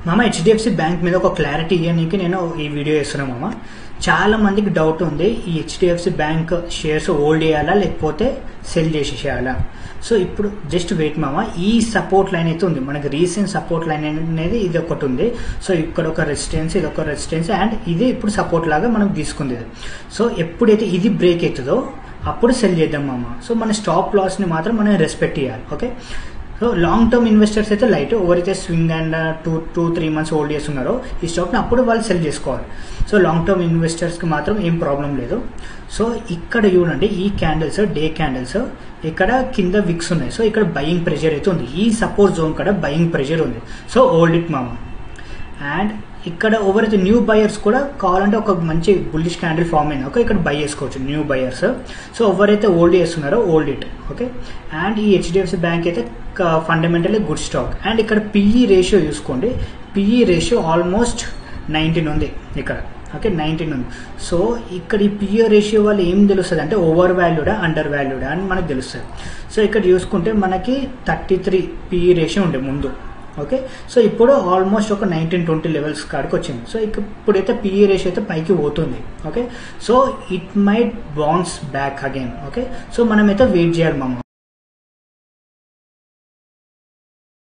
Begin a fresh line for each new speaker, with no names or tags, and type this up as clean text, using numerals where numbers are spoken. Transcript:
మామ HDFC bank మీద ఒక క్లారిటీ ఇవ్వడానికి నేను ఈ వీడియో చేస్తున్నాను మామ. చాలా మందికి డౌట్ ఉంది, ఈ హెచ్డిఎఫ్సి బ్యాంక్ షేర్స్ హోల్డ్ చేయాలా లేకపోతే సెల్ చేసేసేయాలా. సో ఇప్పుడు జస్ట్ వెయిట్ మామ, ఈ సపోర్ట్ లైన్ అయితే ఉంది మనకి, రీసెంట్ సపోర్ట్ లైన్ అనేది ఇది ఒకటి ఉంది. సో ఇక్కడ ఒక రెసిస్టెన్స్, ఇది ఒక రెసిస్టెన్స్ అండ్ ఇది ఇప్పుడు సపోర్ట్ లాగా మనం తీసుకుంది. సో ఎప్పుడైతే ఇది బ్రేక్ అవుతుందో అప్పుడు సెల్ చేద్దాం మామ. సో మన స్టాప్ లాస్ని మాత్రం మనం రెస్పెక్ట్ చేయాలి. Okay, so long term investors అయితే లైట్, ఎవరైతే స్వింగ్ అండ్ 2-3 months హోల్డ్ చేస్తున్నారో ఈ స్టాక్ని అప్పుడు వాళ్ళు సెల్ చేసుకోవాలి. సో లాంగ్ టర్మ్ ఇన్వెస్టర్స్కి మాత్రం ఏం ప్రాబ్లం లేదు. సో ఇక్కడ చూడండి, ఈ క్యాండిల్స్ డే క్యాండిల్స్, ఇక్కడ కింద విక్స్ ఉన్నాయి. సో ఇక్కడ బయింగ్ ప్రెషర్ అయితే ఉంది, ఈ సపోర్ట్ జోన్ కూడా బయింగ్ ప్రెషర్ ఉంది. సో హోల్డ్ ఇట్ మామ. అండ్ ఇక్కడ ఎవరైతే న్యూ బయర్స్ కూడా కావాలంటే ఒక మంచి బుల్లిష్ క్యాండిల్ ఫామ్ అయినా ఓకే, ఇక్కడ బై చేసుకోవచ్చు న్యూ బయర్స్. సో ఎవరైతే హోల్డ్ చేస్తున్నారో హోల్డ్ ఇట్. ఓకే, అండ్ ఈ హెచ్డిఎఫ్సి బ్యాంక్ అయితే ఫండమెంటల్లీ గుడ్ స్టాక్. అండ్ ఇక్కడ పిఈ రేషియో చూసుకోండి, పిఈ రేషియో ఆల్మోస్ట్ 19 ఉంది ఇక్కడ. ఓకే, 19 ఉంది. సో ఇక్కడ ఈ పిఈ రేషియో వల్ల ఏం తెలుస్తుంది అంటే ఓవర్ వాల్యూడా అండర్ వాల్యూడా అని మనకు తెలుస్తుంది. సో ఇక్కడ చూసుకుంటే మనకి 33 పిఈ రేషియో ఉండే ముందు. ఓకే, సో ఇప్పుడు ఆల్మోస్ట్ ఒక 19-20 లెవెల్స్ కాడికి వచ్చింది. సో ఇప్పుడైతే పిఈ రేషియో అయితే పైకి పోతుంది. Okay, so it might bounce back again. Okay, so మనమైతే వెయిట్ చేయాలి మామ.